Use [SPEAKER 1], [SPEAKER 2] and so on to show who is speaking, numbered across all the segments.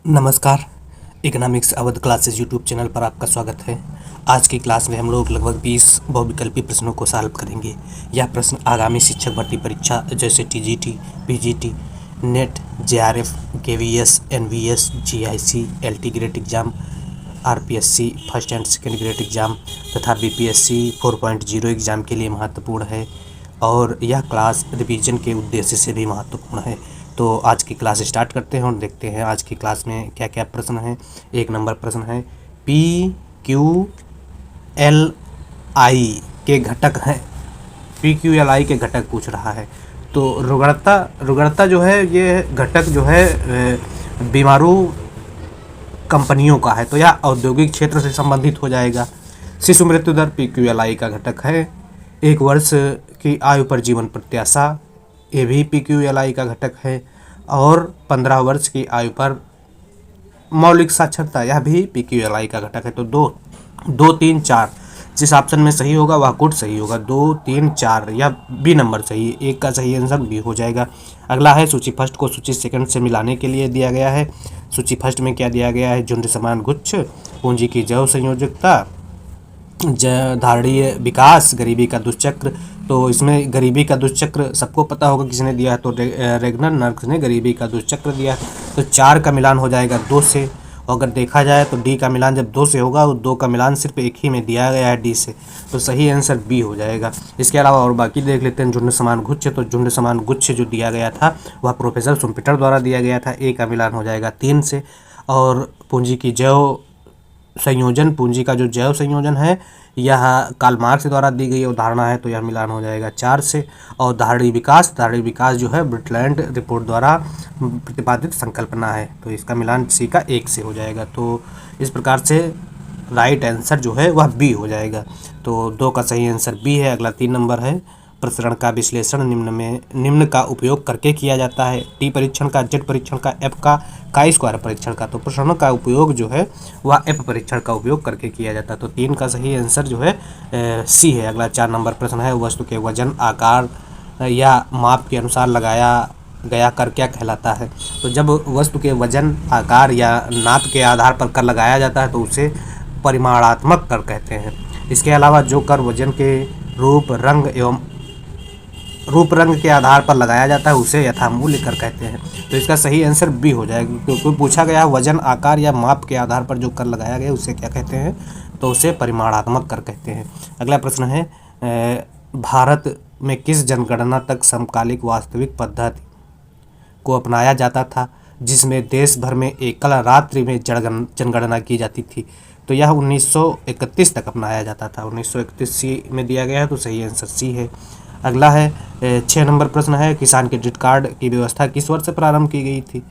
[SPEAKER 1] नमस्कार। Economics Awadh classes YouTube channel पर आपका स्वागत है। आज की क्लास में हम लोग लगभग 20 बहुविकल्पी प्रश्नों को सॉल्व करेंगे। यह प्रश्न आगामी शिक्षक भर्ती परीक्षा जैसे TGT, PGT, NET, JRF, KVS, NVS, GIC, LT grade exam, RPSC first and second grade exam तथा बीपीएससी 4.0 एग्जाम के लिए महत्वपूर्ण है और यह क्लास रिवीजन के उद्देश्य से भी महत्वपूर्ण है। तो आज की क्लास स्टार्ट करते हैं और देखते हैं आज की क्लास में क्या क्या प्रश्न हैं। एक नंबर प्रश्न है पी क्यू एल आई के घटक हैं। पी क्यू एल आई के घटक पूछ रहा है। तो रुग्णता जो है ये घटक जो है बीमारू कंपनियों का है, तो यह औद्योगिक क्षेत्र से संबंधित हो जाएगा। शिशु मृत्यु दर पी क्यू एल आई का घटक है। 1 वर्ष की आयु पर जीवन प्रत्याशा, ये भी पी क्यू एल आई का घटक है। और 15 वर्ष की आयु पर मौलिक साक्षरता, यह भी पी क्यू एल आई का घटक है। तो 2, 3, 4 जिस ऑप्शन में सही होगा वह गुड सही होगा। 2, 3, 4 या बी नंबर सही है। एक का सही आंसर बी हो जाएगा। अगला है सूची फर्स्ट को सूची सेकंड से मिलाने के लिए दिया गया है। सूची फर्स्ट में क्या दिया गया है? झुंड समान गुच्छ, पूंजी की जैव संयोजकता, धारणीय विकास, गरीबी का दुष्चक्र। तो इसमें गरीबी का दुष्चक्र सबको पता होगा किसने दिया है, तो रेगनर नर्क्स ने गरीबी का दुष्चक्र दिया। तो 4 का मिलान हो जाएगा 2 से। अगर देखा जाए तो डी का मिलान जब 2 से होगा और 2 का मिलान सिर्फ एक ही में दिया गया है डी से, तो सही आंसर बी हो जाएगा। इसके अलावा और बाकी देख लेते हैं। झुंड समान गुच्छ, तो झुंड समान गुच्छ जो दिया गया था वह प्रोफेसर सुम्पिटर द्वारा दिया गया था। ए का मिलान हो जाएगा 3 से। और पूंजी की जैव संयोजन, पूंजी का जो जैव संयोजन है यह कार्ल मार्क्स द्वारा दी गई अवधारणा है, तो यह मिलान हो जाएगा 4 से। और धारणीय विकास जो है ब्रिटलैंड रिपोर्ट द्वारा प्रतिपादित संकल्पना है, तो इसका मिलान सी का 1 से हो जाएगा। तो इस प्रकार से राइट आंसर जो है वह बी हो जाएगा। तो 2 का सही आंसर बी है। अगला 3 नंबर है प्रसरण का विश्लेषण निम्न का उपयोग करके किया जाता है। टी परीक्षण का, जेड परीक्षण का, एफ का, काई स्क्वायर परीक्षण का। तो प्रसरण का उपयोग जो है वह एफ परीक्षण का उपयोग करके किया जाता है। तो 3 का सही आंसर जो है सी है। अगला 4 नंबर प्रश्न है वस्तु के वजन, आकार या माप के अनुसार लगाया गया कर क्या कहलाता है? तो जब वस्तु के वजन, आकार या नाप के आधार पर कर लगाया जाता है तो उसे परिमाणात्मक कर कहते हैं। इसके अलावा जो कर वजन के रूप रंग के आधार पर लगाया जाता है उसे यथामूल्य कर कहते हैं। तो इसका सही आंसर बी हो जाएगा, क्योंकि पूछा गया वजन, आकार या माप के आधार पर जो कर लगाया गया उसे क्या कहते हैं? तो उसे परिमाणात्मक कर कहते हैं। अगला प्रश्न है भारत में किस जनगणना तक समकालिक वास्तविक पद्धति को अपनाया जाता था जिसमें देश भर में एकल रात्रि में जनगणना की जाती थी? तो यह 1931 तक अपनाया जाता था। 1931 सी में दिया गया है, तो सही आंसर सी है। अगला है 6 नंबर प्रश्न है किसान क्रेडिट कार्ड की व्यवस्था किस वर्ष से प्रारंभ की गई थी?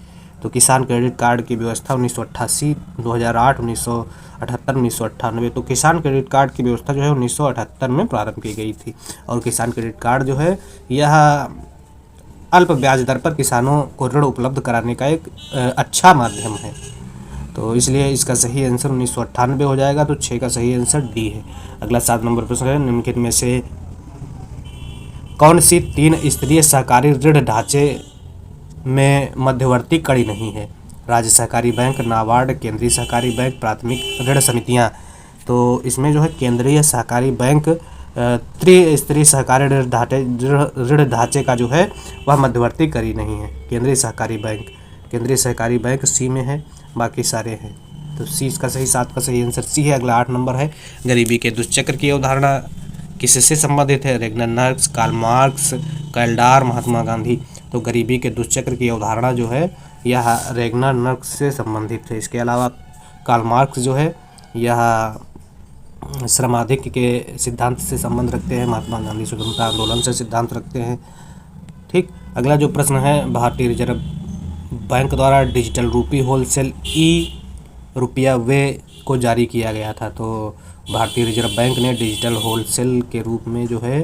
[SPEAKER 1] तो किसान क्रेडिट कार्ड की व्यवस्था 1988, 2008, 1978, 1998। तो किसान क्रेडिट कार्ड की व्यवस्था जो है 1978 में प्रारंभ की गई थी। और किसान क्रेडिट कार्ड जो है यह अल्प ब्याज दर पर किसानों को ऋण उपलब्ध कराने का एक अच्छा माध्यम है, तो इसलिए इसका सही आंसर 1998 हो जाएगा। तो 6 का सही आंसर डी है। अगला 7 नंबर प्रश्न है निम्नलिखित में से कौन सी 3 स्तरीय सहकारी ऋण ढांचे में मध्यवर्ती कड़ी नहीं है? राज्य सहकारी बैंक, नाबार्ड, केंद्रीय सहकारी बैंक, प्राथमिक ऋण समितियां। तो इसमें जो है केंद्रीय सहकारी बैंक त्रिस्तरीय सहकारी ऋण ढांचे का जो है वह मध्यवर्ती कड़ी नहीं है। केंद्रीय सहकारी बैंक सी में है, बाकी सारे हैं। तो सी इसका सही, 7 का सही आंसर सी है। अगला 8 नंबर है गरीबी के दुष्चक्र की अवधारणा किससे संबंधित है? Ragnar नर्क्स, Karl Marx, कैल्डार, Mahatma Gandhi. तो गरीबी के दुष्चक्र की अवधारणा जो है यह रेगनर नर्क्स से संबंधित है। इसके अलावा कार्ल मार्क्स जो है यह श्रमाधिक्य के सिद्धांत से संबंध रखते हैं। महात्मा गांधी स्वतंत्रता आंदोलन से सिद्धांत रखते हैं। ठीक। अगला जो प्रश्न है भारतीय रिजर्व बैंक द्वारा डिजिटल रूपी होलसेल ई रुपया वे को जारी किया गया था। तो भारतीय रिजर्व बैंक ने डिजिटल होलसेल के रूप में जो है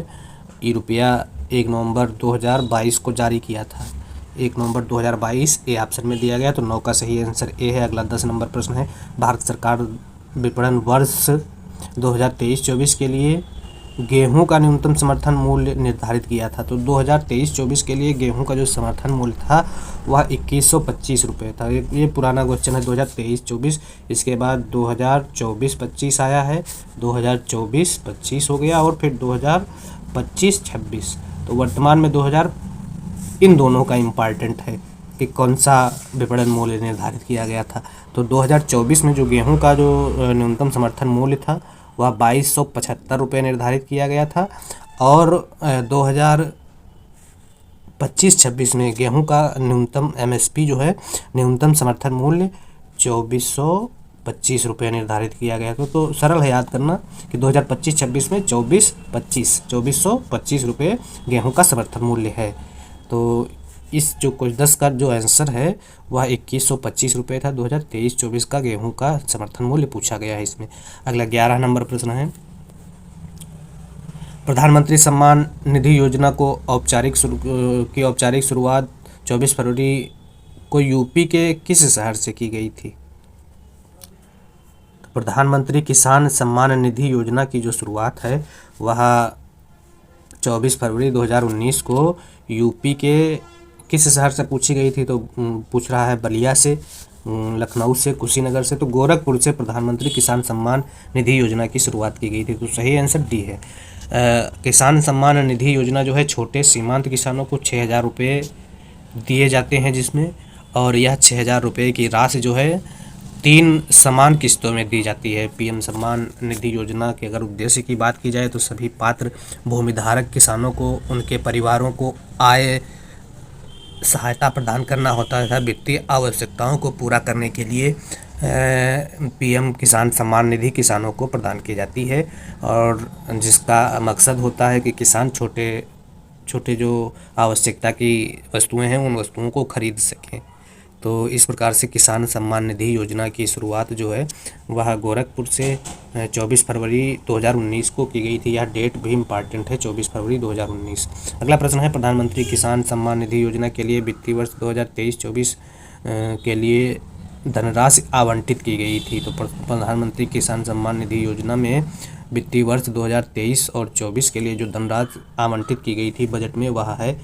[SPEAKER 1] ई रुपया 1 नवंबर 2022 को जारी किया था। 1 नवंबर 2022 ए ऑप्शन में दिया गया, तो 9 का सही आंसर ए है। अगला 10 नंबर प्रश्न है भारत सरकार विपणन वर्ष 2023-24 के लिए गेहूं का न्यूनतम समर्थन मूल्य निर्धारित किया था। तो 2023-24 के लिए गेहूं का जो समर्थन मूल्य था वह 2125 रुपये था। ये पुराना क्वेश्चन है 2023-24। इसके बाद 2024-25 आया है, 2024-25 हो गया और फिर 2025-26। तो वर्तमान में 2000 इन दोनों का इम्पॉर्टेंट है कि कौन सा विपणन मूल्य निर्धारित किया गया था। तो 2024 में जो गेहूं का जो न्यूनतम समर्थन मूल्य था वह 2275 रुपये निर्धारित किया गया था और 2025-26 में गेहूं का न्यूनतम MSP जो है न्यूनतम समर्थन मूल्य 2425 रुपये निर्धारित किया गया था। तो सरल है याद करना कि 2025-26 में 2425 रुपये गेहूं का समर्थन मूल्य है। तो इस जो कुछ 10 का जो आंसर है वह 2125 रुपये था। 2023-24 का गेहूं का समर्थन मूल्य पूछा गया है इसमें। अगला 11 नंबर प्रश्न है, प्रधानमंत्री सम्मान निधि योजना को औपचारिक शुरुआत 24 फरवरी को यूपी के किस शहर से की गई थी? प्रधानमंत्री किसान सम्मान निधि योजना की जो शुरुआत है वह 24 फरवरी 2019 को यूपी के किस शहर से पूछी गई थी? तो पूछ रहा है बलिया से, लखनऊ से, कुशीनगर से। तो गोरखपुर से प्रधानमंत्री किसान सम्मान निधि योजना की शुरुआत की गई थी। तो सही आंसर डी है। किसान सम्मान निधि योजना जो है छोटे सीमांत किसानों को 6000 रुपये दिए जाते हैं जिसमें, और यह 6000 रुपये की राशि जो है 3 समान किस्तों में दी जाती है। PM सम्मान निधि योजना के अगर उद्देश्य की बात की जाए तो सभी पात्र भूमिधारक किसानों को उनके परिवारों को आय सहायता प्रदान करना होता है तथा वित्तीय आवश्यकताओं को पूरा करने के लिए PM किसान सम्मान निधि किसानों को प्रदान की जाती है और जिसका मकसद होता है कि किसान छोटे छोटे जो आवश्यकता की वस्तुएं हैं उन वस्तुओं को खरीद सकें। तो इस प्रकार से किसान सम्मान निधि योजना की शुरुआत जो है वह गोरखपुर से 24 फरवरी 2019 को की गई थी। यह डेट भी इम्पॉर्टेंट है, 24 फरवरी 2019। अगला प्रश्न है, प्रधानमंत्री किसान सम्मान निधि योजना के लिए वित्तीय वर्ष 2023-24 के लिए धनराशि आवंटित की गई थी। तो प्रधानमंत्री किसान सम्मान निधि योजना में वित्तीय वर्ष 2023 और 24 के लिए जो धनराशि आवंटित की गई थी बजट में वह है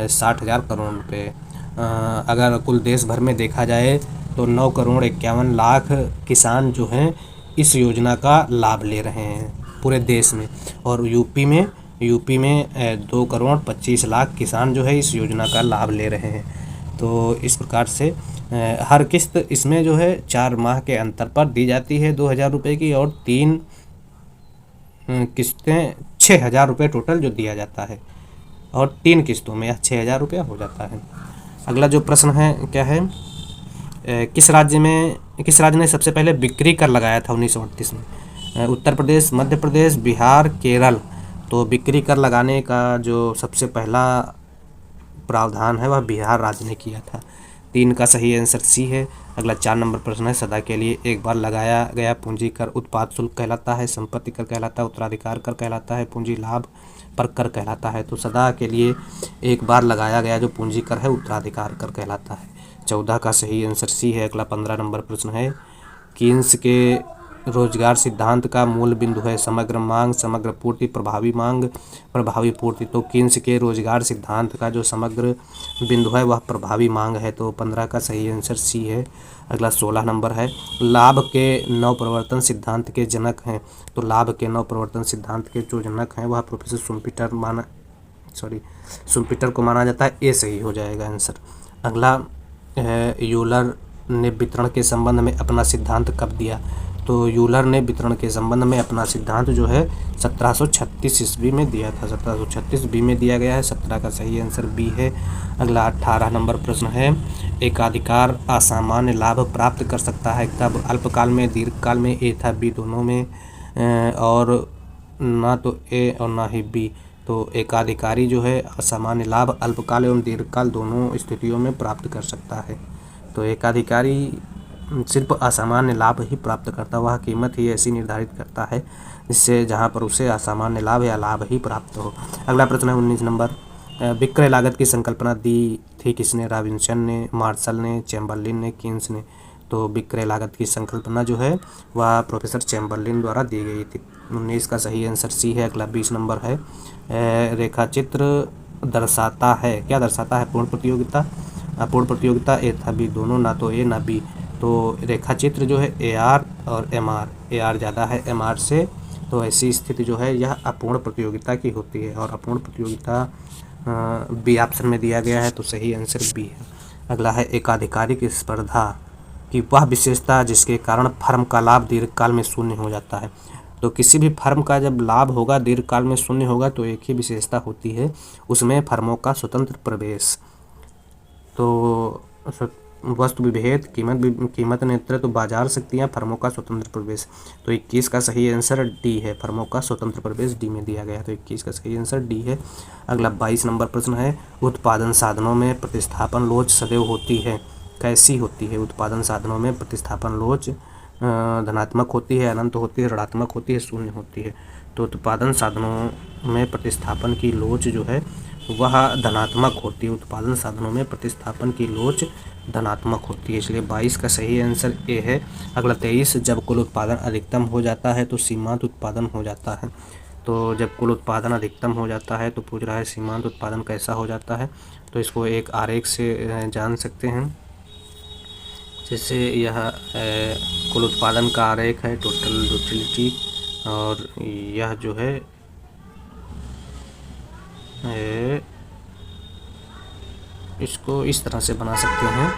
[SPEAKER 1] 60,000 करोड़ रुपये। अगर कुल देश भर में देखा जाए तो 9,51,00,000 किसान जो हैं इस योजना का लाभ ले रहे हैं पूरे देश में, और यूपी में 2,25,00,000 किसान जो है इस योजना का लाभ ले रहे हैं। तो इस प्रकार से हर किस्त इसमें जो है 4 माह के अंतर पर दी जाती है 2,000 रुपये की, और 3 किस्तें 6,000 रुपये टोटल जो दिया जाता है, और 3 किस्तों में यह 6,000 रुपया हो जाता है। अगला जो प्रश्न है क्या है, किस राज्य ने सबसे पहले बिक्री कर लगाया था 1938 में? उत्तर प्रदेश, मध्य प्रदेश, बिहार, केरल। तो बिक्री कर लगाने का जो सबसे पहला प्रावधान है वह बिहार राज्य ने किया था। 3 का सही आंसर सी है। अगला 4 नंबर प्रश्न है, सदा के लिए एक बार लगाया गया पूंजी कर उत्पाद शुल्क कहलाता है, संपत्ति कर कहलाता है, उत्तराधिकार कर कहलाता है, पूंजी लाभ पर कर कहलाता है? तो सदा के लिए एक बार लगाया गया जो पूंजी कर है उत्तराधिकार कर कहलाता है। 14 का सही आंसर सी है। अगला 15 नंबर प्रश्न है, कीन्स के रोजगार सिद्धांत का मूल बिंदु है समग्र मांग, समग्र पूर्ति, प्रभावी मांग, प्रभावी पूर्ति। तो कीन्स के रोजगार सिद्धांत का जो समग्र बिंदु है वह प्रभावी मांग है। तो 15 का सही आंसर सी है। अगला 16 नंबर है, लाभ के नवप्रवर्तन सिद्धांत के जनक हैं। तो लाभ के नवप्रवर्तन सिद्धांत के जो जनक हैं वह प्रोफेसर शुम्पीटर को माना जाता है। ए सही हो जाएगा आंसर। अगला यूलर ने वितरण के संबंध में अपना सिद्धांत कब दिया? तो यूलर ने वितरण के संबंध में अपना सिद्धांत जो है 1736 ईस्वी में दिया था। 1736 बी में दिया गया है। 17 का सही आंसर बी है। अगला 18 नंबर प्रश्न है, एकाधिकार असामान्य लाभ प्राप्त कर सकता है कब? अल्पकाल में, दीर्घकाल में, ए था बी दोनों में, और ना तो ए और ना ही बी। तो एकाधिकारी जो है असामान्य लाभ अल्पकाल एवं दीर्घकाल दोनों स्थितियों में प्राप्त कर सकता है। तो एकाधिकारी सिर्फ असामान्य लाभ ही प्राप्त करता, वह कीमत ही ऐसी निर्धारित करता है जिससे जहां पर उसे असामान्य लाभ या लाभ ही प्राप्त हो। अगला प्रश्न है 19 नंबर, विक्रय लागत की संकल्पना दी थी किसने? रॉबिन्सन ने, मार्शल ने, चैम्बरलिन ने, कीन्स ने। तो विक्रय लागत की संकल्पना जो है वह प्रोफेसर चैम्बरलिन द्वारा दी गई थी। 19 का सही आंसर सी है। अगला 20 नंबर है, रेखाचित्र दर्शाता है, क्या दर्शाता है? पूर्ण प्रतियोगिता, अपूर्ण प्रतियोगिता, ए था बी, दोनों, ना तो ए ना बी। तो रेखाचित्र जो है AR और MR, AR ज़्यादा है MR से, तो ऐसी स्थिति जो है यह अपूर्ण प्रतियोगिता की होती है और अपूर्ण प्रतियोगिता बी ऑप्शन में दिया गया है, तो सही आंसर बी है। अगला है एकाधिकारिक स्पर्धा की वह विशेषता जिसके कारण फर्म का लाभ दीर्घकाल में शून्य हो जाता है। तो किसी भी फर्म का जब लाभ होगा दीर्घकाल में शून्य होगा तो एक ही विशेषता होती है, उसमें फर्मों का स्वतंत्र प्रवेश। तो वस्तु विभेद, कीमत नेतृत्व, बाजार शक्तियाँ, फर्मों का स्वतंत्र प्रवेश। तो 21 का सही आंसर डी है, फर्मों का स्वतंत्र प्रवेश डी में दिया गया है, तो 21 का सही आंसर डी है। अगला 22 नंबर प्रश्न है, उत्पादन साधनों में प्रतिस्थापन लोच सदैव होती है, कैसी होती है? उत्पादन साधनों में प्रतिस्थापन लोच धनात्मक होती है, अनंत होती है, ऋणात्मक होती है, शून्य होती है। तो उत्पादन साधनों में प्रतिस्थापन की लोच जो है वह धनात्मक होती है, उत्पादन साधनों में प्रतिस्थापन की लोच धनात्मक होती है, इसलिए 22 का सही आंसर ए है। अगला 23, जब कुल उत्पादन अधिकतम हो जाता है तो सीमांत उत्पादन हो जाता है। तो जब कुल उत्पादन अधिकतम हो जाता है तो पूछ रहा है सीमांत उत्पादन कैसा हो जाता है, तो इसको एक आरेख से जान सकते हैं। जैसे यह कुल उत्पादन का आरेख है, टोटल यूटिलिटी, और यह जो है इसको इस तरह से बना सकते हैं,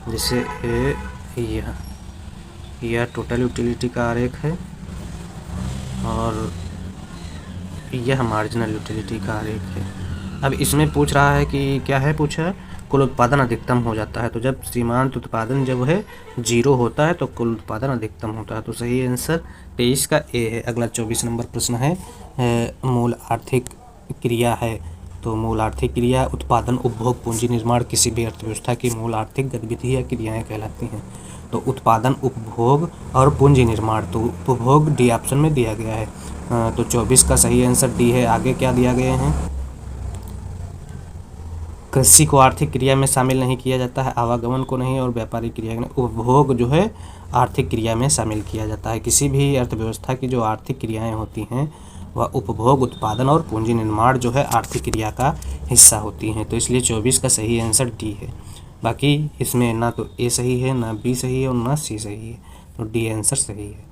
[SPEAKER 1] जैसे यह टोटल यूटिलिटी का आरेख है और यह मार्जिनल यूटिलिटी का आरेख है। अब इसमें पूछ रहा है कि क्या है, पूछा कुल उत्पादन अधिकतम हो जाता है, तो जब सीमांत उत्पादन जब है 0 होता है तो कुल उत्पादन अधिकतम होता है, तो सही आंसर 23 का ए है। अगला 24 नंबर प्रश्न है, मूल आर्थिक क्रिया है, तो मूल आर्थिक क्रिया उत्पादन, उपभोग, पूंजी निर्माण किसी भी अर्थव्यवस्था की मूल आर्थिक गतिविधि या क्रियाएं कहलाती हैं। तो उत्पादन, उपभोग और पूंजी निर्माण, तो उपभोग डी ऑप्शन में दिया गया है, तो 24 का सही आंसर डी है। आगे क्या दिया गए हैं, कृषि को आर्थिक क्रिया में शामिल नहीं किया जाता है, आवागमन को नहीं, और व्यापारिक क्रिया में। उपभोग जो है आर्थिक क्रिया में शामिल किया जाता है। किसी भी अर्थव्यवस्था की जो आर्थिक क्रियाएं होती हैं वह उपभोग, उत्पादन और पूंजी निर्माण जो है आर्थिक क्रिया का हिस्सा होती हैं, तो इसलिए 24 का सही आंसर डी है। बाकी इसमें ना तो ए सही है, ना बी सही है और ना सी सही है, तो डी आंसर सही है।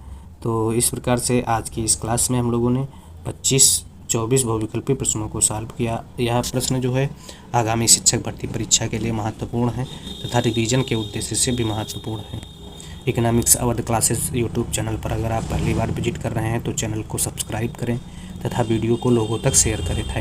[SPEAKER 1] तो इस प्रकार से आज की इस क्लास में हम लोगों ने 24 बहुविकल्पी प्रश्नों को सॉल्व किया। यह प्रश्न जो है आगामी शिक्षक भर्ती परीक्षा के लिए महत्वपूर्ण है तथा रिवीजन के उद्देश्य से भी महत्वपूर्ण है। Economics Awadh classes YouTube channel पर अगर आप पहली बार विजिट कर रहे हैं तो चैनल को सब्सक्राइब करें तथा वीडियो को लोगों तक शेयर करें। थैंक